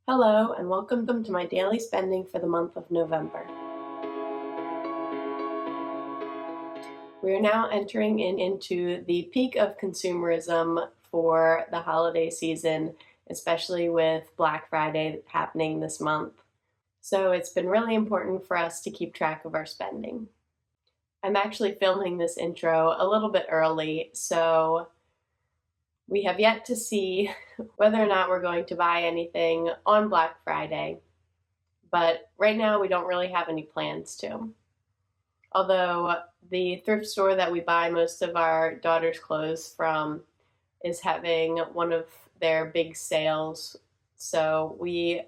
Hello, and welcome to my daily spending for the month of November. We are now entering into the peak of consumerism for the holiday season, especially with Black Friday happening this month. So it's been really important for us to keep track of our spending. I'm actually filming this intro a little bit early, so we have yet to see whether or not we're going to buy anything on Black Friday. But right now, we don't really have any plans to. Although the thrift store that we buy most of our daughter's clothes from is having one of their big sales. So we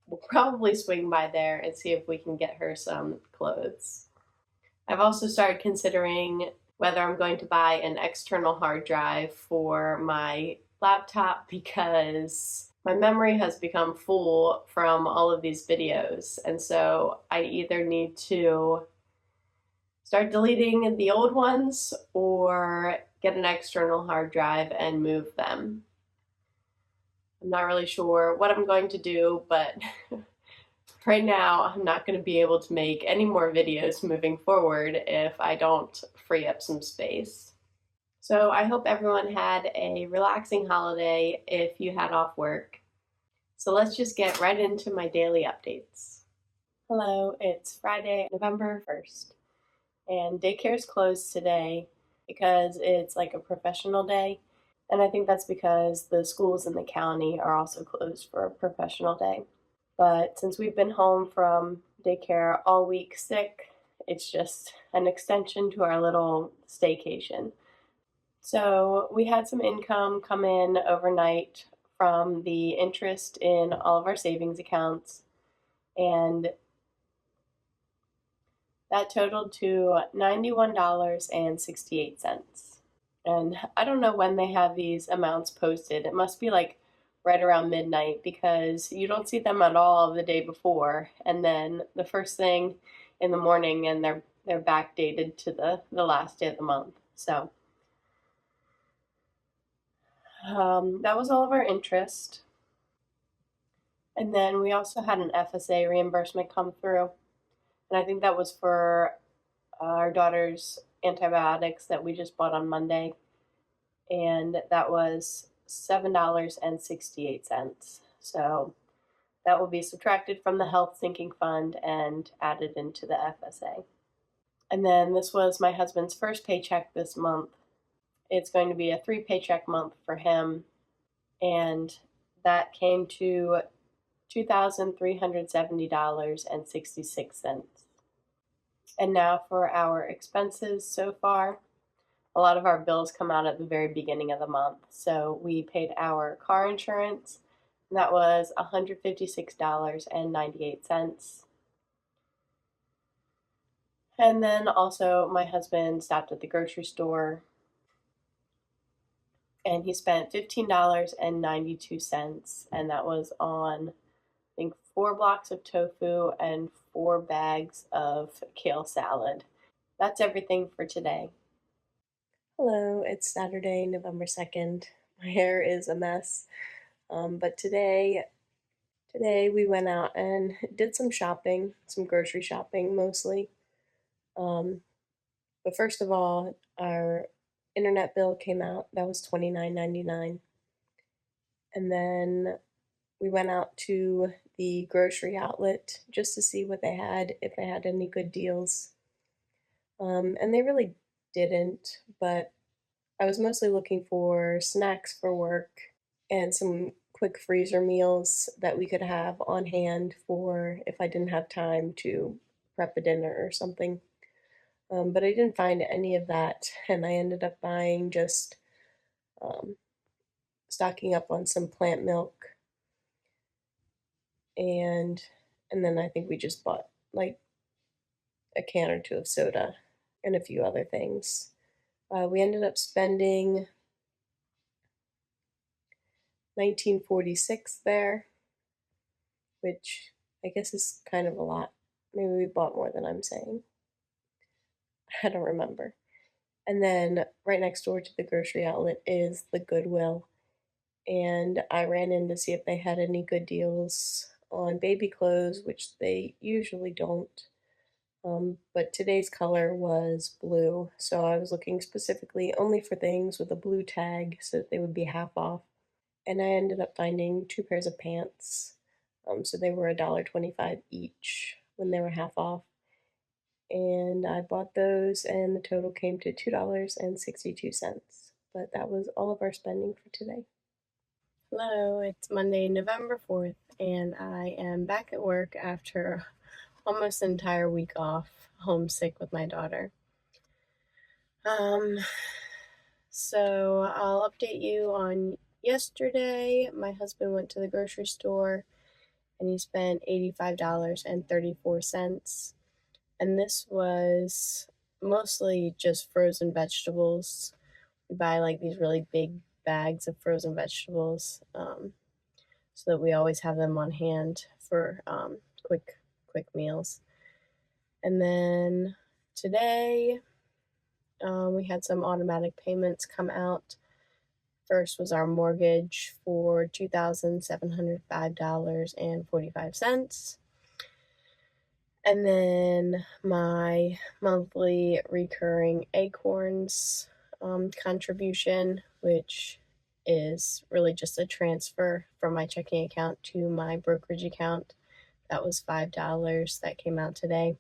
will probably swing by there and see if we can get her some clothes. I've also started considering whether I'm going to buy an external hard drive for my laptop because my memory has become full from all of these videos. And so I either need to start deleting the old ones or get an external hard drive and move them. I'm not really sure what I'm going to do, but right now I'm not going to be able to make any more videos moving forward if I don't free up some space. So I hope everyone had a relaxing holiday if you had off work. So let's just get right into my daily updates. Hello, it's Friday, November 1st. And daycare is closed today because it's like a professional day. And I think that's because the schools in the county are also closed for a professional day. But since we've been home from daycare all week sick, it's just an extension to our little staycation. So we had some income come in overnight from the interest in all of our savings accounts, and that totaled to $91.68. And I don't know when they have these amounts posted. It must be like right around midnight because you don't see them at all the day before. And then the first thing in the morning, and they're backdated to the last day of the month. So that was all of our interest. And then we also had an FSA reimbursement come through. And I think that was for our daughter's antibiotics that we just bought on Monday. And that was $7.68. So that will be subtracted from the health sinking fund and added into the FSA. And then this was my husband's first paycheck this month. It's going to be a 3 paycheck month for him. And that came to $2,370.66. And now for our expenses so far. A lot of our bills come out at the very beginning of the month. So we paid our car insurance, and that was $156.98. And then also my husband stopped at the grocery store and he spent $15.92, and that was on, I think, 4 blocks of tofu and 4 bags of kale salad. That's everything for today. Hello, it's Saturday, November 2nd. My hair is a mess. But today we went out and did some shopping, some grocery shopping mostly. Um, but first of all, our internet bill came out. That was $29.99. And then we went out to the grocery outlet just to see what they had, if they had any good deals. And they really didn't, but I was mostly looking for snacks for work and some quick freezer meals that we could have on hand for if I didn't have time to prep a dinner or something. But I didn't find any of that, and I ended up buying just um, stocking up on some plant milk, and then I think we just bought like a can or two of soda and a few other things. We ended up spending 1946 there, which I guess is kind of a lot. Maybe we bought more than I'm saying. I don't remember. And then right next door to the grocery outlet is the Goodwill. and I ran in to see if they had any good deals on baby clothes, which they usually don't. But today's color was blue, so I was looking specifically only for things with a blue tag so that they would be half off. And I ended up finding two pairs of pants. So they were $1.25 each when they were half off. And I bought those, and the total came to $2.62. But that was all of our spending for today. Hello, it's Monday, November 4th, and I am back at work after almost an entire week off, homesick with my daughter. So I'll update you on yesterday. My husband went to the grocery store and he spent $85.34. And this was mostly just frozen vegetables. We buy like these really big bags of frozen vegetables, so that we always have them on hand for quick meals. And then today we had some automatic payments come out. First was our mortgage for $2,705.45. And then my monthly recurring Acorns contribution, which is really just a transfer from my checking account to my brokerage account. That was $5 that came out today.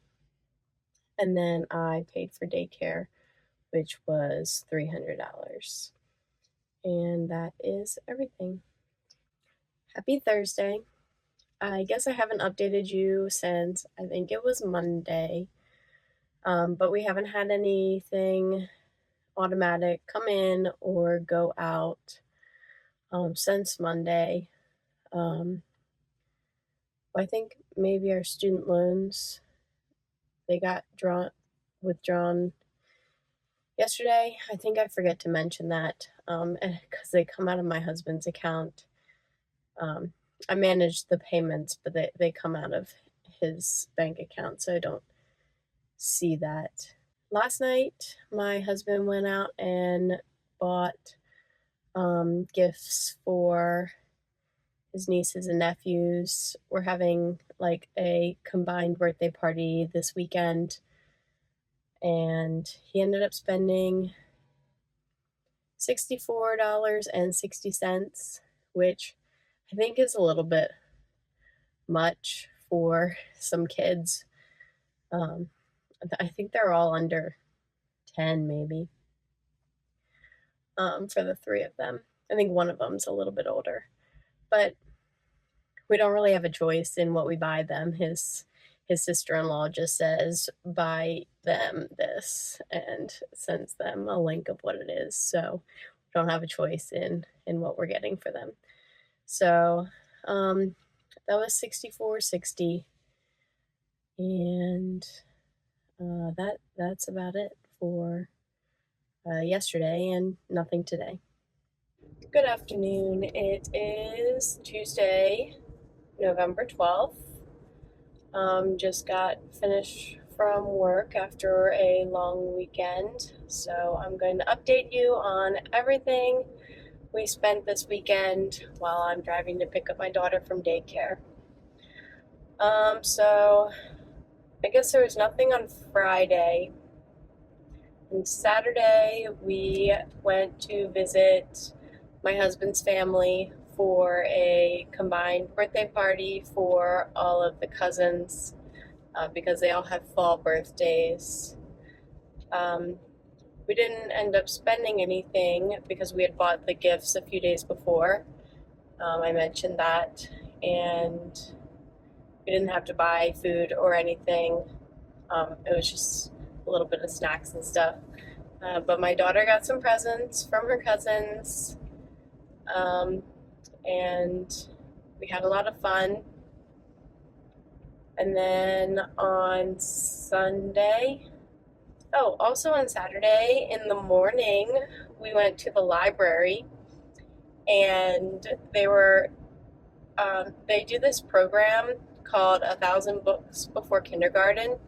And then I paid for daycare, which was $300. And that is everything. Happy Thursday. I guess I haven't updated you since I think it was Monday, but we haven't had anything automatic come in or go out since Monday. I think maybe our student loans, they got withdrawn yesterday. I think I forget to mention that because they come out of my husband's account. I manage the payments, but they come out of his bank account, so I don't see that. Last night, my husband went out and bought gifts for his nieces and nephews. We're having like a combined birthday party this weekend, and he ended up spending $64.60, which I think is a little bit much for some kids. I think they're all under 10 maybe, for the three of them. I think one of them's a little bit older, but we don't really have a choice in what we buy them. His sister-in-law just says buy them this and sends them a link of what it is, so we don't have a choice in what we're getting for them. So that was $64.60, and that's about it for yesterday, and nothing today. Good afternoon. It is Tuesday, November 12th. Just got finished from work after a long weekend, so I'm going to update you on everything we spent this weekend while I'm driving to pick up my daughter from daycare. So I guess there was nothing on Friday. And Saturday, we went to visit my husband's family for a combined birthday party for all of the cousins, because they all have fall birthdays. We didn't end up spending anything because we had bought the gifts a few days before. I mentioned that, and we didn't have to buy food or anything. It was just a little bit of snacks and stuff. But my daughter got some presents from her cousins, and we had a lot of fun. And then on Saturday in the morning, we went to the library, and they do this program called 1,000 Books Before Kindergarten,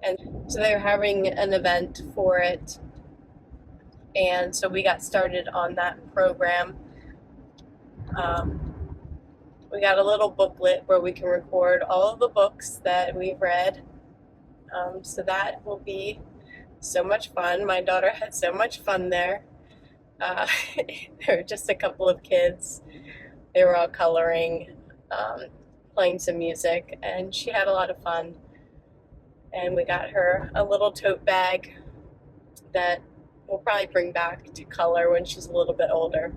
and so they're having an event for it, and so we got started on that program. Um, we got a little booklet where we can record all of the books that we've read. So that will be so much fun. My daughter had so much fun there. Uh, there were just a couple of kids. They were all coloring, um, playing some music, and she had a lot of fun. And we got her a little tote bag that we'll probably bring back to color when she's a little bit older.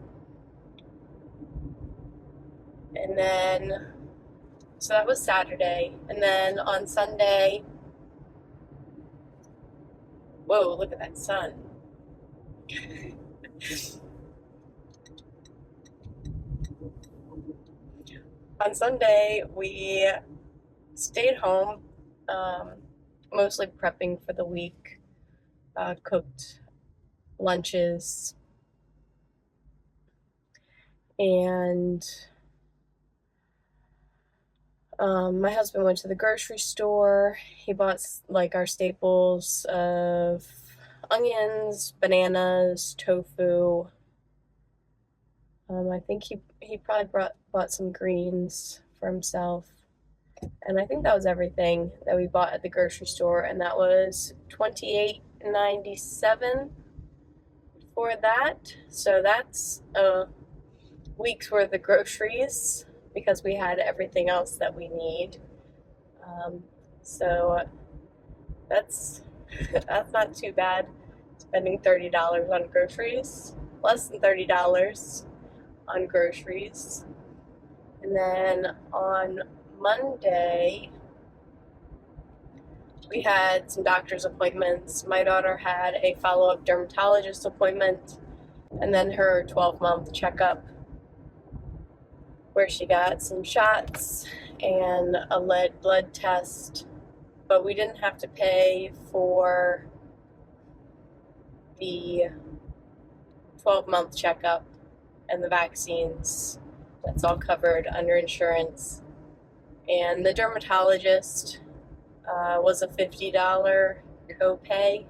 And then, so that was Saturday. And then on Sunday, whoa, look at that sun. On Sunday, we stayed home, um, mostly prepping for the week, cooked lunches, and my husband went to the grocery store. He bought like our staples of onions, bananas, tofu. I think he probably bought some greens for himself. And I think that was everything that we bought at the grocery store, and that was $28.97 for that. So that's a week's worth of groceries because we had everything else that we need. So that's that's not too bad. Spending $30 on groceries, less than $30 on groceries. And then on Monday, we had some doctor's appointments. My daughter had a follow-up dermatologist appointment, and then her 12-month checkup where she got some shots and a lead blood test, but we didn't have to pay for the 12-month checkup and the vaccines. That's all covered under insurance. And the dermatologist was a $50 copay.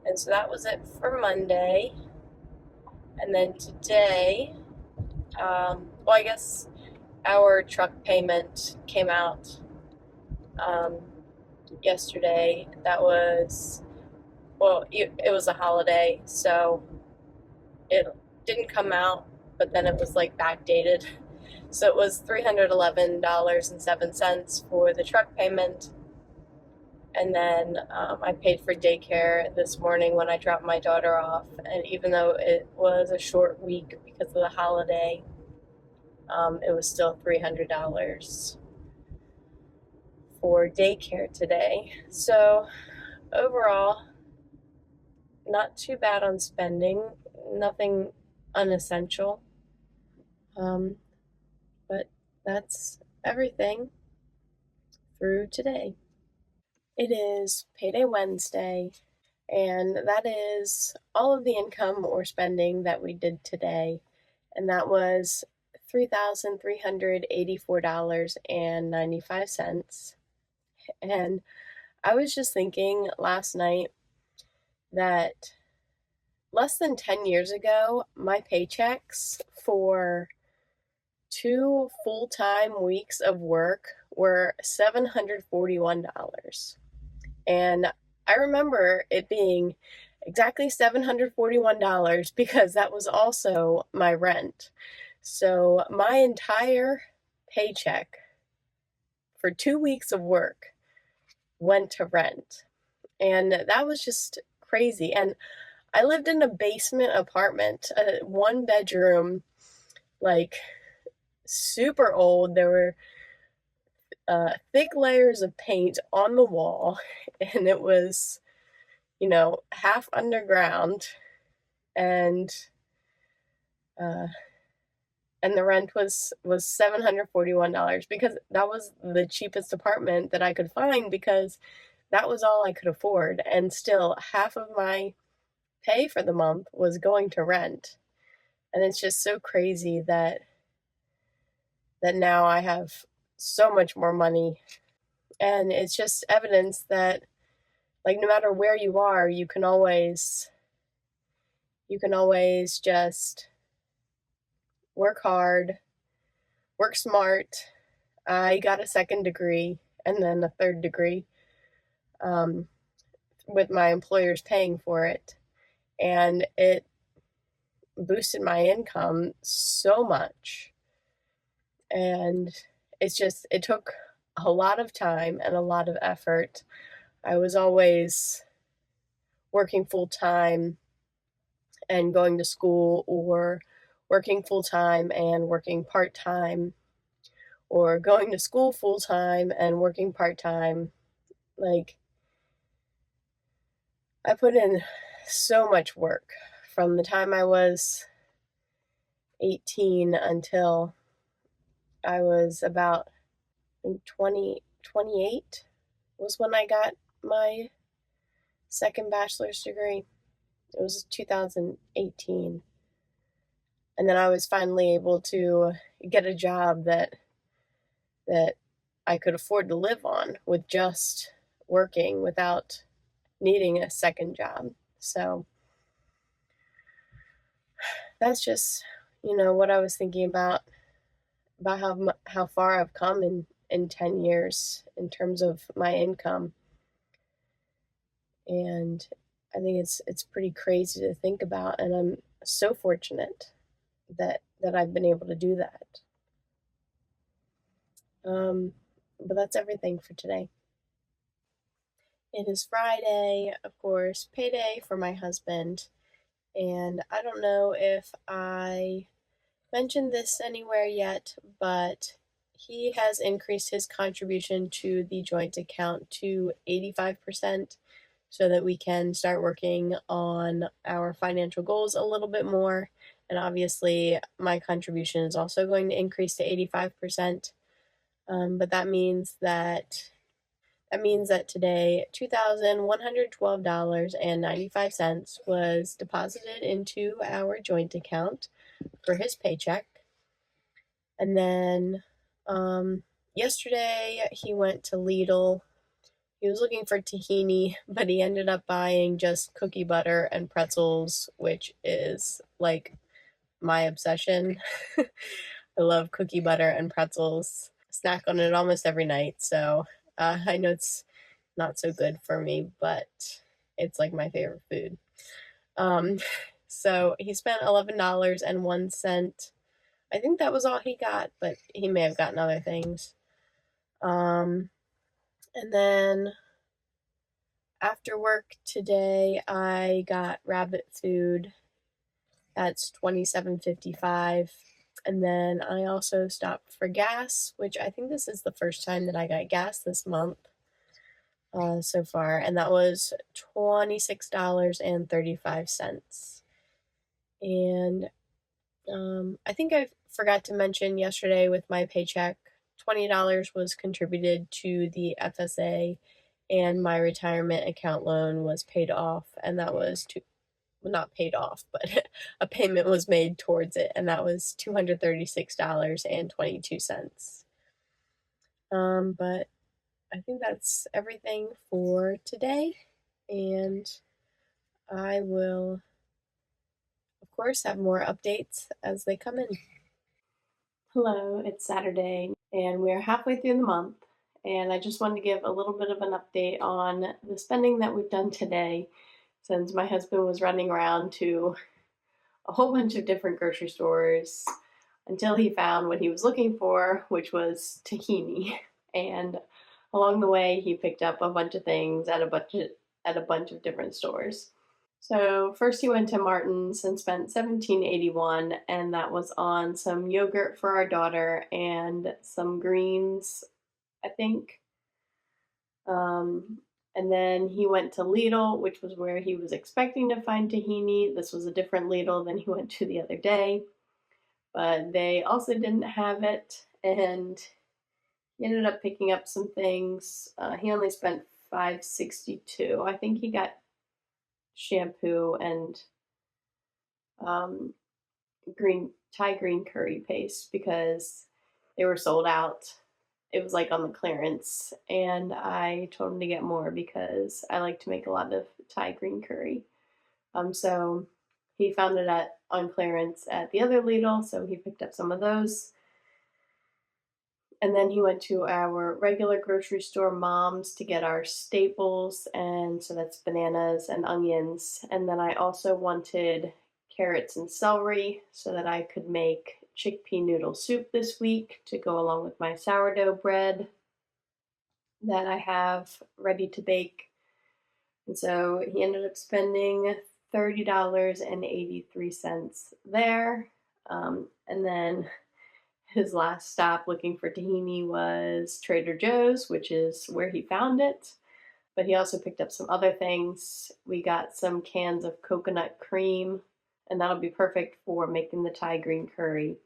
And so that was it for Monday. And then today, well, I guess our truck payment came out yesterday. That was, well, it was a holiday, so it didn't come out, but then it was like backdated. So it was $311.07 for the truck payment. And then I paid for daycare this morning when I dropped my daughter off. And even though it was a short week because of the holiday, it was still $300 for daycare today. So overall, not too bad on spending, nothing unessential. But that's everything through today. It is Payday Wednesday, and that is all of the income or spending that we did today, and that was $3,384.95. And I was just thinking last night that less than 10 years ago, my paychecks for 2 full-time weeks of work were $741. And I remember it being exactly $741 because that was also my rent. So my entire paycheck for 2 weeks of work went to rent. And that was just crazy. And I lived in a basement apartment, a 1-bedroom, like super old. There were thick layers of paint on the wall, and it was, half underground, and uh, and the rent was $741 because that was the cheapest apartment that I could find because that was all I could afford, and still half of my pay for the month was going to rent. And it's just so crazy that now I have so much more money. And it's just evidence that, like, no matter where you are, you can always You can always just work hard, work smart. I got a second degree and then a third degree, um, with my employers paying for it. And it boosted my income so much. And it took a lot of time and a lot of effort. I was always working full time and going to school, or working full time and working part time, or going to school full time and working part time. Like, I put in so much work from the time I was 18 until I was about 28 was when I got my second bachelor's degree. It was 2018. And then I was finally able to get a job that I could afford to live on with just working without needing a second job. So that's just, what I was thinking about how far I've come in 10 years in terms of my income. And I think it's pretty crazy to think about, and I'm so fortunate that I've been able to do that. Um, but that's everything for today. It is Friday, of course, payday for my husband, and I don't know if I mentioned this anywhere yet, but he has increased his contribution to the joint account to 85% so that we can start working on our financial goals a little bit more. And obviously, my contribution is also going to increase to 85%. But that means that today $2,112.95 was deposited into our joint account for his paycheck. And then yesterday he went to Lidl. He was looking for tahini, but he ended up buying just cookie butter and pretzels, which is like my obsession. I love cookie butter and pretzels. Snack on it almost every night, so I know it's not so good for me, but it's like my favorite food. Um, so he spent $11.01. I think that was all he got, but he may have gotten other things. And then after work today, I got rabbit food. That's $27.55. And then I also stopped for gas, which I think this is the first time that I got gas this month so far, and that was $26.35. And I think I forgot to mention yesterday with my paycheck, $20 was contributed to the FSA, and my retirement account loan was paid off, and that was not paid off, but a payment was made towards it, and that was $236.22. But I think that's everything for today, and I will, of course, have more updates as they come in. Hello, it's Saturday, and we're halfway through the month, and I just wanted to give a little bit of an update on the spending that we've done today, since my husband was running around to a whole bunch of different grocery stores until he found what he was looking for, which was tahini. And along the way, he picked up a bunch of things at a bunch of different stores. So first he went to Martin's and spent $17.81, and that was on some yogurt for our daughter and some greens, I think. And then he went to Lidl, which was where he was expecting to find tahini. This was a different Lidl than he went to the other day, but they also didn't have it, and he ended up picking up some things. He only spent $5.62. I think he got shampoo and Thai green curry paste because they were sold out. It was like on the clearance, and I told him to get more because I like to make a lot of Thai green curry. So He found it on clearance at the other Lidl, so he picked up some of those. And then he went to our regular grocery store, Mom's, to get our staples, and so that's bananas and onions. And then I also wanted carrots and celery so that I could make chickpea noodle soup this week to go along with my sourdough bread that I have ready to bake. And so he ended up spending $30.83 there. And then his last stop looking for tahini was Trader Joe's, which is where he found it. But he also picked up some other things. We got some cans of coconut cream, and that'll be perfect for making the Thai green curry.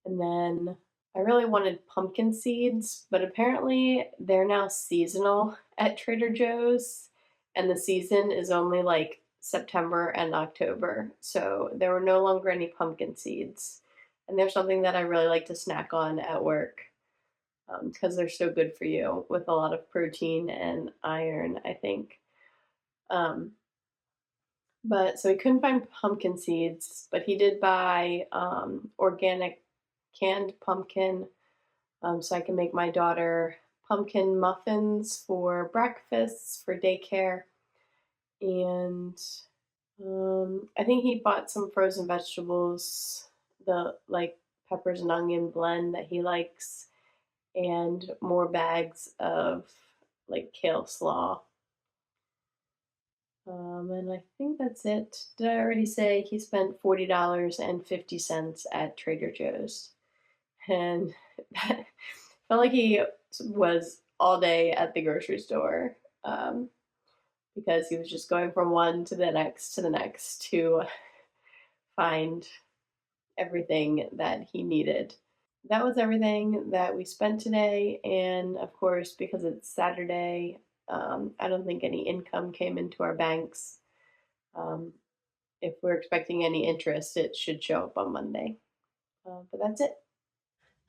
And then I really wanted pumpkin seeds, but apparently they're now seasonal at Trader Joe's, and the season is only like September and October. So there were no longer any pumpkin seeds. And they're something that I really like to snack on at work because they're so good for you with a lot of protein and iron, I think. Um, but so he couldn't find pumpkin seeds, but he did buy organic canned pumpkin, so I can make my daughter pumpkin muffins for breakfasts for daycare. And I think he bought some frozen vegetables, the like peppers and onion blend that he likes, and more bags of like kale slaw. And I think that's it. Did I already say he spent $40.50 at Trader Joe's? And that felt like he was all day at the grocery store because he was just going from one to the next to find everything that he needed. That was everything that we spent today. And of course, because it's Saturday, I don't think any income came into our banks. Um, if we're expecting any interest, it should show up on Monday. But that's it.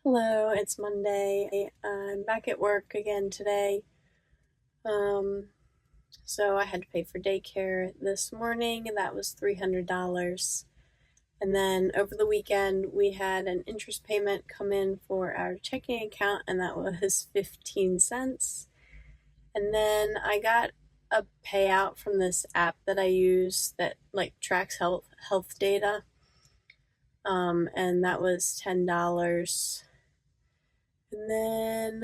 Hello, it's Monday. I'm back at work again today. So I had to pay for daycare this morning, and that was $300. And then over the weekend, we had an interest payment come in for our checking account, and that was 15 cents. And then I got a payout from this app that I use that like tracks health data. And that was $10. And then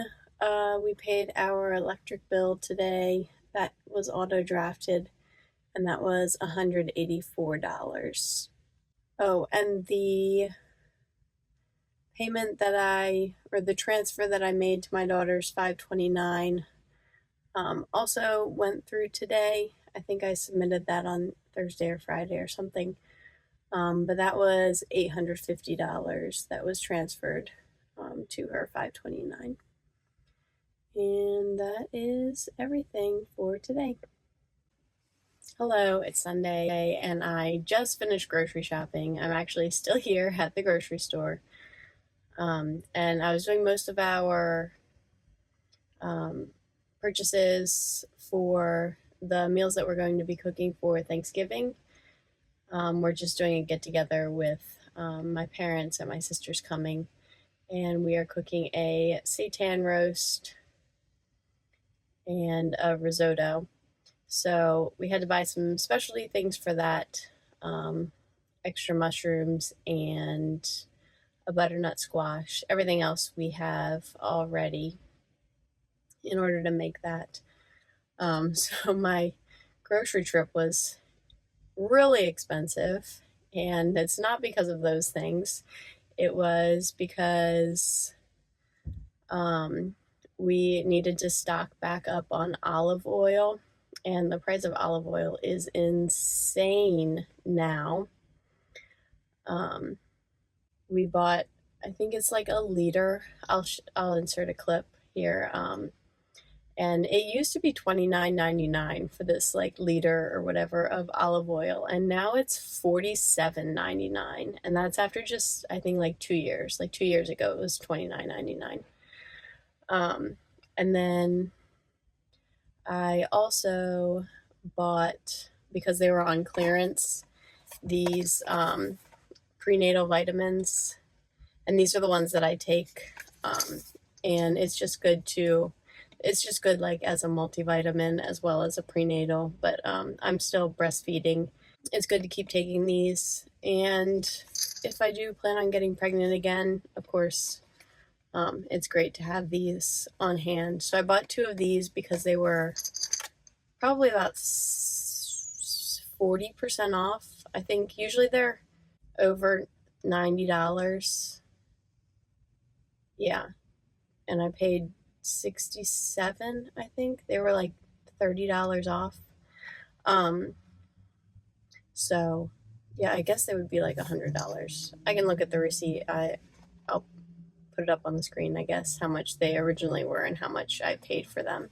we paid our electric bill today. That was auto drafted, and that was $184. Oh, and the payment the transfer that I made to my daughter's 529 also went through today. I think I submitted that on Thursday or Friday or something. But that was $850 that was transferred to her 529. And that is everything for today. Hello, it's Sunday, and I just finished grocery shopping. I'm actually still here at the grocery store. And I was doing most of our purchases for the meals that we're going to be cooking for Thanksgiving. We're just doing a get together with my parents and my sister's coming, and we are cooking a seitan roast and a risotto. So we had to buy some specialty things for that, extra mushrooms and a butternut squash. Everything else we have already in order to make that. So my grocery trip was really expensive, and it's not because of those things. It was because we needed to stock back up on olive oil, and the price of olive oil is insane now. We bought, I think it's like a liter. I'll insert a clip here. And it used to be $29.99 for this like liter or whatever of olive oil, and now it's $47.99, and that's after just I think like 2 years. Like 2 years ago, it was $29.99. And then I also bought, because they were on clearance, these prenatal vitamins, and these are the ones that I take. And it's just good like as a multivitamin as well as a prenatal, but I'm still breastfeeding. It's good to keep taking these, and if I do plan on getting pregnant again, of course, it's great to have these on hand. So I bought 2 of these because they were probably about 40% off. I think usually they're over $90. Yeah, and I paid 67. I think they were like $30 off. So yeah, I guess they would be like $100. I can look at the receipt. I'll put it up on the screen, I guess, how much they originally were and how much I paid for them.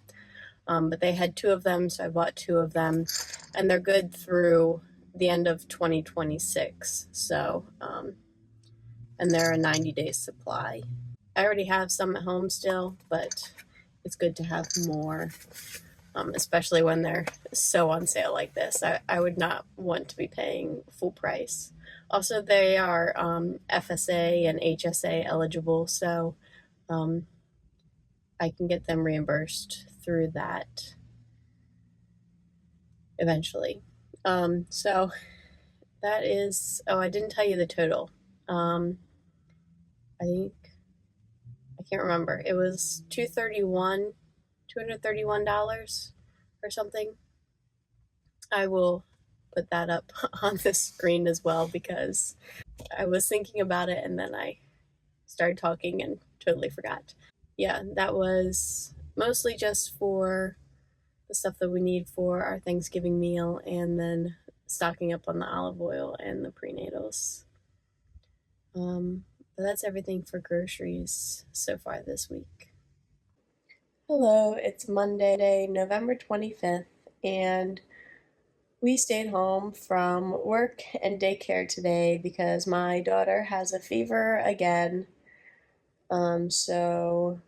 But they had 2 of them, so I bought 2 of them, and they're good through the end of 2026. So, and they're a 90-day supply. I already have some at home still, but it's good to have more, especially when they're so on sale like this. I would not want to be paying full price. Also, they are FSA and HSA eligible, so I can get them reimbursed through that eventually. So that is, oh, I didn't tell you the total. I think, I can't remember. It was $231 or something. I will put that up on the screen as well because I was thinking about it and then I started talking and totally forgot. Yeah, that was mostly just for the stuff that we need for our Thanksgiving meal and then stocking up on the olive oil and the prenatals. But that's everything for groceries so far this week. Hello, it's Monday, November 25th, and we stayed home from work and daycare today because my daughter has a fever again. So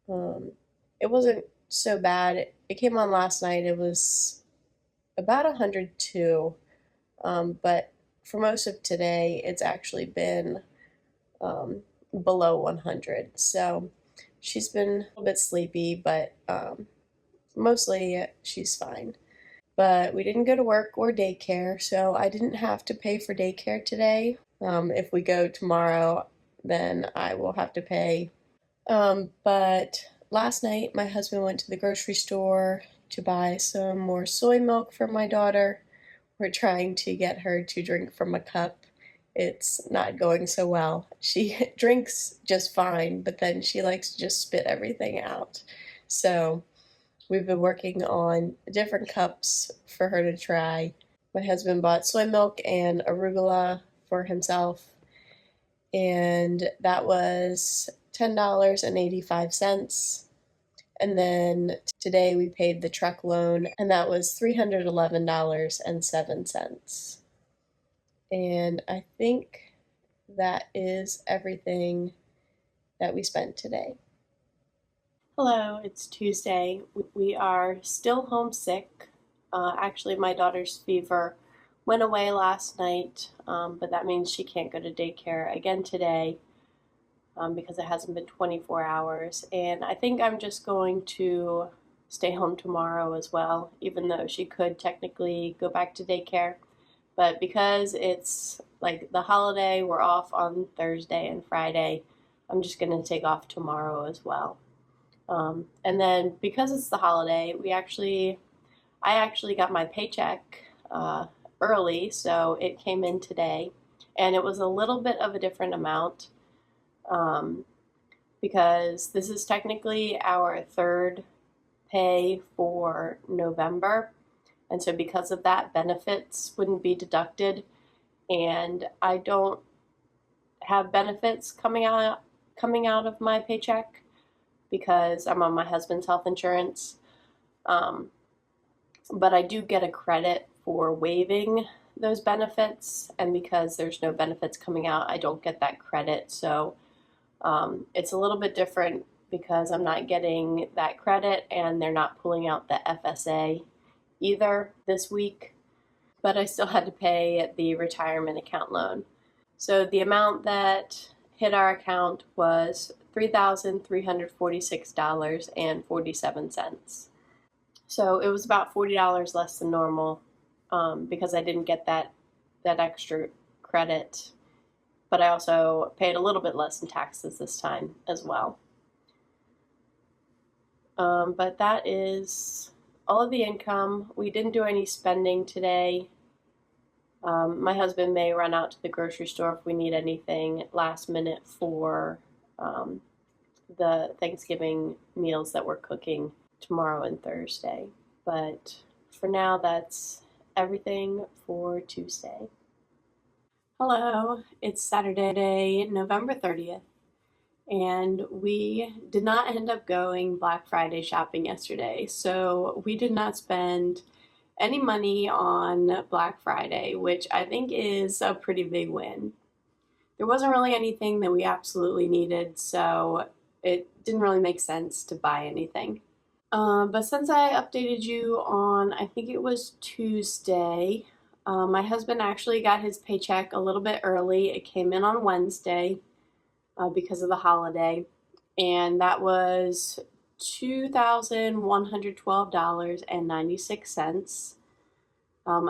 it wasn't so bad. It came on last night. It was about 102. But for most of today, it's actually been below 100. So she's been a little bit sleepy, but mostly she's fine. But we didn't go to work or daycare, so I didn't have to pay for daycare today. If we go tomorrow, then I will have to pay. But last night, my husband went to the grocery store to buy some more soy milk for my daughter. We're trying to get her to drink from a cup. It's not going so well. She drinks just fine, but then she likes to just spit everything out. So we've been working on different cups for her to try. My husband bought soy milk and arugula for himself, and that was $10.85. And then today we paid the truck loan, and that was $311.07. And I think that is everything that we spent today. Hello, it's Tuesday. We are still homesick. Actually, my daughter's fever went away last night, but that means she can't go to daycare again today because it hasn't been 24 hours. And I think I'm just going to stay home tomorrow as well, even though she could technically go back to daycare. But because it's like the holiday, we're off on Thursday and Friday, I'm just going to take off tomorrow as well. And then because it's the holiday, I actually got my paycheck early, so it came in today, and it was a little bit of a different amount because this is technically our third pay for November, and so because of that, benefits wouldn't be deducted, and I don't have benefits coming out of my paycheck because I'm on my husband's health insurance. But I do get a credit for waiving those benefits, and because there's no benefits coming out, I don't get that credit. So it's a little bit different because I'm not getting that credit, and they're not pulling out the FSA either this week. but I still had to pay the retirement account loan. So the amount that hit our account was $3,346.47. So it was about $40 less than normal because I didn't get that extra credit, but I also paid a little bit less in taxes this time as well. But that is all of the income. We didn't do any spending today. My husband may run out to the grocery store if we need anything last minute for the Thanksgiving meals that we're cooking tomorrow and Thursday. But for now, that's everything for Tuesday. Hello, it's Saturday, November 30th, and we did not end up going Black Friday shopping yesterday, so we did not spend any money on Black Friday, which I think is a pretty big win. There wasn't really anything that we absolutely needed, so it didn't really make sense to buy anything. But since I updated you on, I think it was Tuesday, my husband actually got his paycheck a little bit early. It came in on Wednesday because of the holiday, and that was $2,112.96.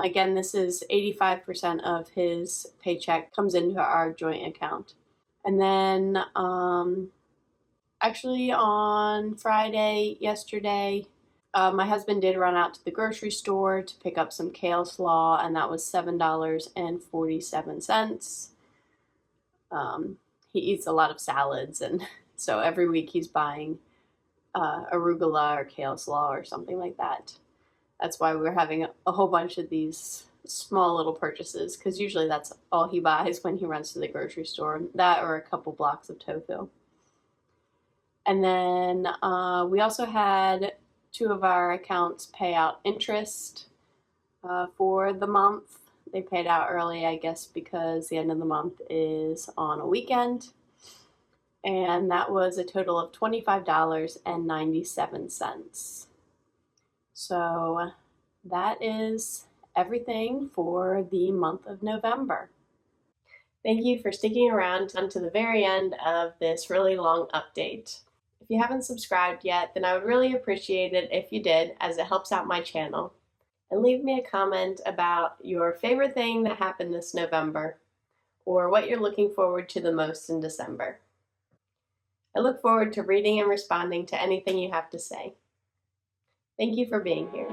Again, this is 85% of his paycheck comes into our joint account. And then actually on Friday, yesterday, my husband did run out to the grocery store to pick up some kale slaw, and that was $7.47. He eats a lot of salads, and so every week he's buying arugula or kale slaw or something like that. That's why we're having a whole bunch of these small little purchases, because usually that's all he buys when he runs to the grocery store, that or a couple blocks of tofu. And then we also had two of our accounts pay out interest for the month. They paid out early, I guess, because the end of the month is on a weekend. And that was a total of $25.97. So that is everything for the month of November. Thank you for sticking around until the very end of this really long update. If you haven't subscribed yet, then I would really appreciate it if you did, as it helps out my channel. And leave me a comment about your favorite thing that happened this November, or what you're looking forward to the most in December. I look forward to reading and responding to anything you have to say. Thank you for being here.